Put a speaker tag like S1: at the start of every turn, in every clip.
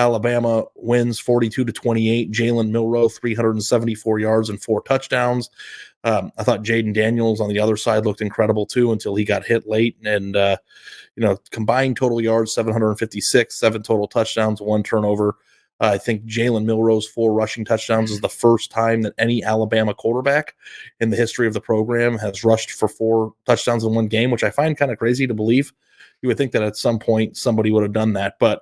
S1: Alabama wins 42-28. Jalen Milroe, 374 yards and 4 touchdowns. I thought Jaden Daniels on the other side looked incredible too until he got hit late. And, combined total yards, 756, 7 total touchdowns, 1 turnover. I think Jalen Milroe's 4 rushing touchdowns is the first time that any Alabama quarterback in the history of the program has rushed for 4 touchdowns in one game, which I find kind of crazy to believe. You would think that at some point somebody would have done that, but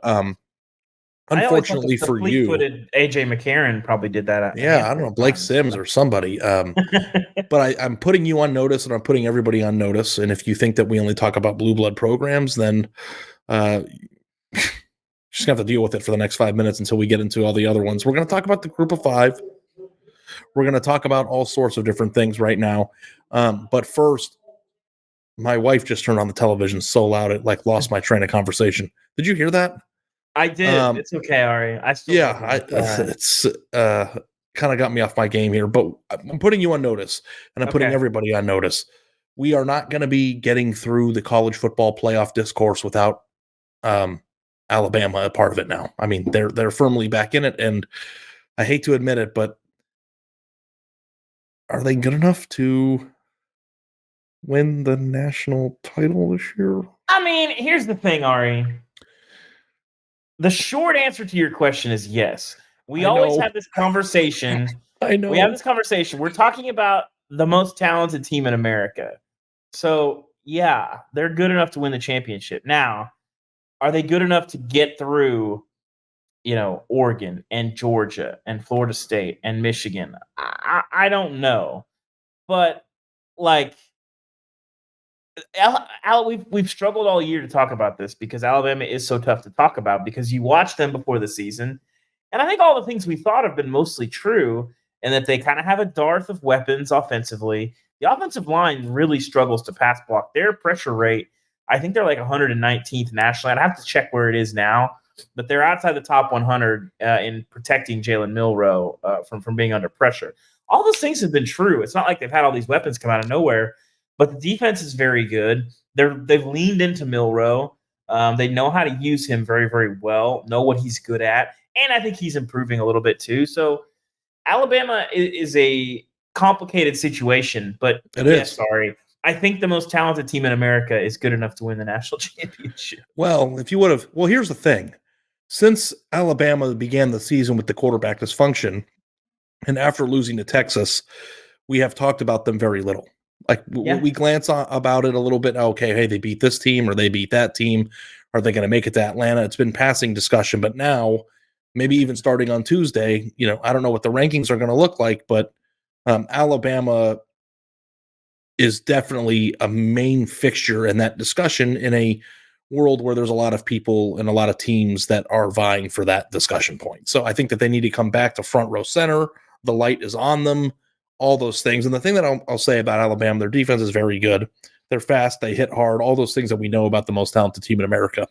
S1: unfortunately for you,
S2: fleet-footed AJ McCarron probably did that.
S1: Yeah, I don't know, Blake Sims or somebody. But I'm putting you on notice, and I'm putting everybody on notice. And if you think that we only talk about blue blood programs, then just gonna have to deal with it for the next 5 minutes until we get into all the other ones. We're going to talk about the group of 5. We're going to talk about all sorts of different things right now. But first, my wife just turned on the television so loud it lost my train of conversation. Did you hear that?
S2: I did. It's okay, Ari.
S1: It's kind of got me off my game here, but I'm putting you on notice, and I'm putting everybody on notice. We are not going to be getting through the college football playoff discourse without Alabama a part of it now. I mean, they're firmly back in it, and I hate to admit it, but are they good enough to win the national title this year?
S2: I mean, here's the thing, Ari. The short answer to your question is yes. We always have this conversation.
S1: I know.
S2: We have this conversation. We're talking about the most talented team in America. So, yeah, they're good enough to win the championship. Now, are they good enough to get through, Oregon and Georgia and Florida State and Michigan? I don't know. But, we've struggled all year to talk about this because Alabama is so tough to talk about because you watch them before the season. And I think all the things we thought have been mostly true and that they kind of have a dearth of weapons offensively. The offensive line really struggles to pass block. Their pressure rate, I think they're 119th nationally. I'd have to check where it is now, but they're outside the top 100 in protecting Jalen Milroe from being under pressure. All those things have been true. It's not like they've had all these weapons come out of nowhere. But the defense is very good. They've leaned into Milroe. They know how to use him very, very well, know what he's good at. And I think he's improving a little bit too. So Alabama is a complicated situation. But sorry. I think the most talented team in America is good enough to win the national championship.
S1: Well, if you would have – well, here's the thing. Since Alabama began the season with the quarterback dysfunction, and after losing to Texas, we have talked about them very little. We glance about it a little bit. Okay, hey, they beat this team or they beat that team. Are they going to make it to Atlanta? It's been passing discussion, but now, maybe even starting on Tuesday, I don't know what the rankings are going to look like, but Alabama is definitely a main fixture in that discussion in a world where there's a lot of people and a lot of teams that are vying for that discussion point. So I think that they need to come back to front row center. The light is on them. All those things. And the thing that I'll say about Alabama, their defense is very good. They're fast. They hit hard. All those things that we know about the most talented team in America.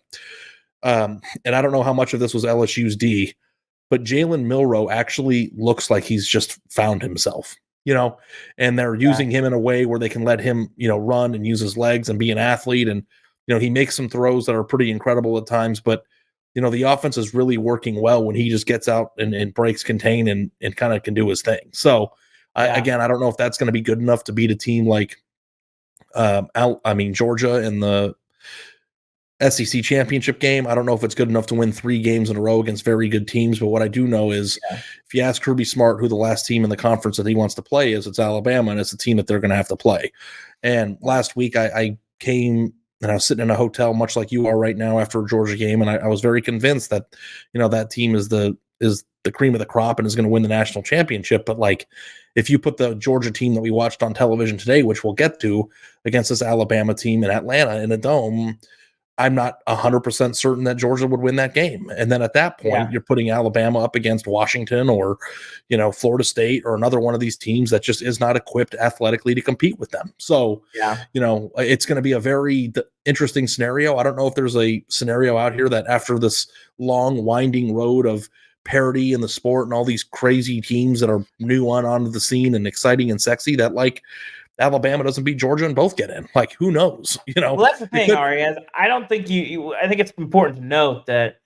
S1: And I don't know how much of this was LSU's D, but Jalen Milroe actually looks like he's just found himself, and they're using him in a way where they can let him, run and use his legs and be an athlete. And, he makes some throws that are pretty incredible at times, but the offense is really working well when he just gets out and breaks contain and kind of can do his thing. So, again, I don't know if that's going to be good enough to beat a team like, Georgia in the SEC championship game. I don't know if it's good enough to win 3 games in a row against very good teams. But what I do know is if you ask Kirby Smart who the last team in the conference that he wants to play is, it's Alabama, and it's the team that they're going to have to play. And last week I came and I was sitting in a hotel, much like you are right now after a Georgia game, and I was very convinced that, that team is the cream of the crop and is going to win the national championship. But if you put the Georgia team that we watched on television today, which we'll get to, against this Alabama team in Atlanta in a dome, I'm not 100% certain that Georgia would win that game. And then at that point, you're putting Alabama up against Washington or, Florida State or another one of these teams that just is not equipped athletically to compete with them. So, it's going to be a very interesting scenario. I don't know if there's a scenario out here that after this long winding road of parity in the sport and all these crazy teams that are new onto the scene and exciting and sexy, that Alabama doesn't beat Georgia and both get in. Who knows?
S2: Well, that's the thing, Ari. I don't think I think it's important to note that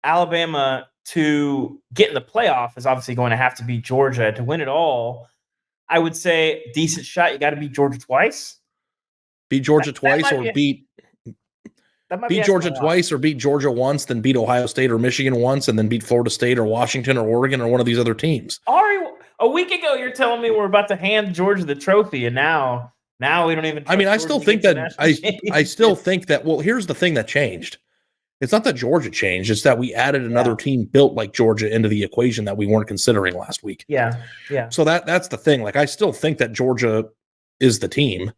S2: Alabama to get in the playoff is obviously going to have to beat Georgia. To win it all, I would say decent shot. You got to beat Georgia twice.
S1: Beat Georgia twice, or beat Georgia twice, or beat Georgia once, then beat Ohio State or Michigan once, and then beat Florida State or Washington or Oregon or one of these other teams.
S2: Ari, a week ago, you're telling me we're about to hand Georgia the trophy, and now we don't even.
S1: I mean, I still think that I still think that. Well, here's the thing that changed. It's not that Georgia changed; it's that we added another team built like Georgia into the equation that we weren't considering last week.
S2: Yeah.
S1: So that's the thing. Like, I still think that Georgia is the team,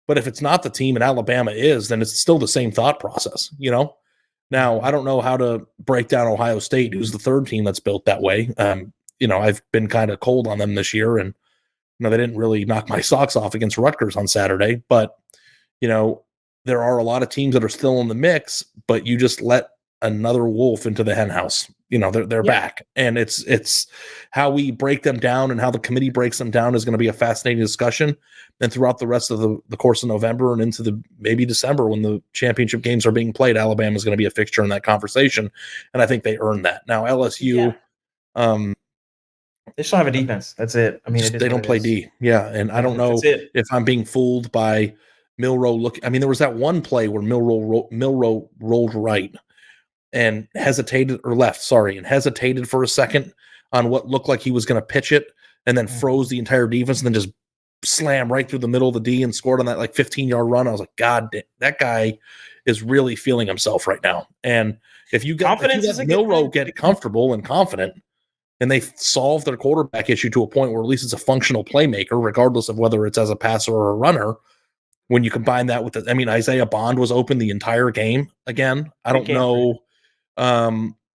S1: but if it's not the team and Alabama is, then it's still the same thought process. Now I don't know how to break down Ohio State, who's the third team that's built that way. I've been kind of cold on them this year, and they didn't really knock my socks off against Rutgers on Saturday, but there are a lot of teams that are still in the mix, but you just let another wolf into the hen house. They're back, and it's how we break them down and how the committee breaks them down is going to be a fascinating discussion. And throughout the rest of the course of November and into maybe December, when the championship games are being played, Alabama is going to be a fixture in that conversation. And I think they earned that. Now LSU,
S2: they still have a defense. That's it. I mean,
S1: they don't play D. Yeah. And I don't know if I'm being fooled by Milroe. There was that one play where Milroe rolled right and hesitated for a second on what looked like he was going to pitch it, and then froze the entire defense, and then just slammed right through the middle of the D and scored on that 15-yard run. I was like, God, that guy is really feeling himself right now. And if you let Milroe get comfortable and confident, and they solve their quarterback issue to a point where at least it's a functional playmaker, regardless of whether it's as a passer or a runner. When you combine that with Isaiah Bond was open the entire game again. I don't know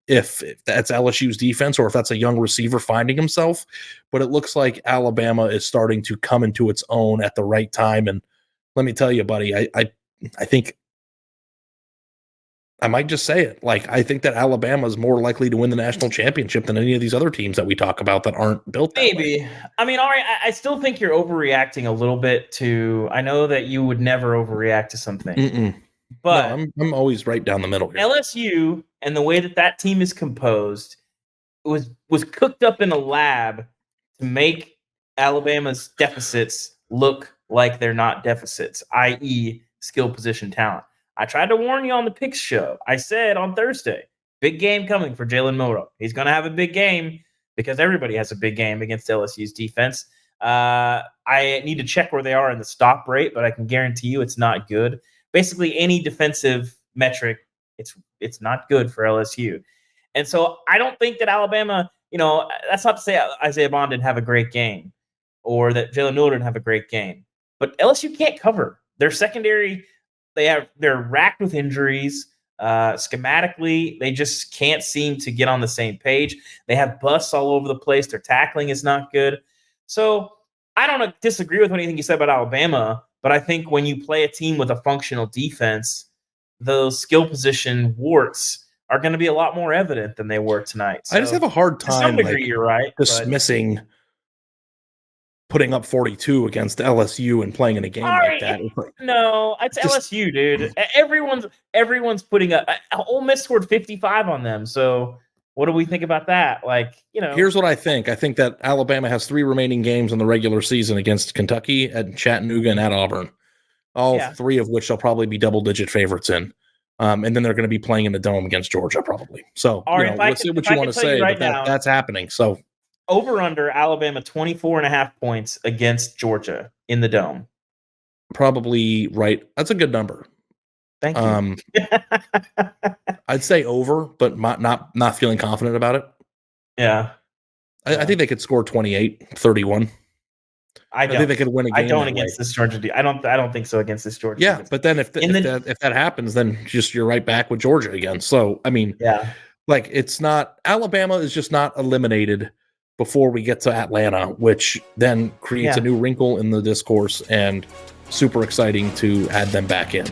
S1: if that's LSU's defense or if that's a young receiver finding himself, but it looks like Alabama is starting to come into its own at the right time. And let me tell you, buddy, I think I might just say it. I think that Alabama is more likely to win the national championship than any of these other teams that we talk about that aren't built that way.
S2: Ari, I still think you're overreacting a little bit to. I know that you would never overreact to something, but
S1: no, I'm always right down the middle here.
S2: LSU and the way that team is composed was cooked up in a lab to make Alabama's deficits look like they're not deficits, i.e., skill position talent. I tried to warn you on the picks show. I said on Thursday, big game coming for Jalen Milroe. He's going to have a big game because everybody has a big game against LSU's defense. I need to check where they are in the stop rate, but I can guarantee you it's not good. Basically, any defensive metric, it's not good for LSU. And so I don't think that Alabama, that's not to say Isaiah Bond didn't have a great game or that Jalen Milroe didn't have a great game. But LSU can't cover. Their secondary, they're racked with injuries. Schematically, they just can't seem to get on the same page. They have busts all over the place. Their tackling is not good. So I don't disagree with anything you said about Alabama, but I think when you play a team with a functional defense, those skill position warts are going to be a lot more evident than they were tonight. So,
S1: I just have a hard time
S2: to some degree, you're right,
S1: dismissing putting up 42 against LSU and playing in a game like that.
S2: No, it's LSU, dude. Everyone's putting up. Ole Miss scored 55 on them. So what do we think about that?
S1: Here's what I think. I think that Alabama has 3 remaining games in the regular season against Kentucky, at Chattanooga, and at Auburn. All 3 of which they'll probably be double-digit favorites in. And then they're going to be playing in the Dome against Georgia, probably. So let's see what you want to say, but that's happening. So
S2: over under Alabama 24.5 points against Georgia in the Dome.
S1: Probably right. That's a good number.
S2: Thank you.
S1: I'd say over, but not feeling confident about it.
S2: Yeah.
S1: I think they could score 28-31. I think they could win a game.
S2: I don't against this Georgia. I don't think so against this Georgia.
S1: Yeah,
S2: defense.
S1: But then if that happens, then you're right back with Georgia again. So it's not, Alabama is just not eliminated before we get to Atlanta, which then creates a new wrinkle in the discourse and super exciting to add them back in.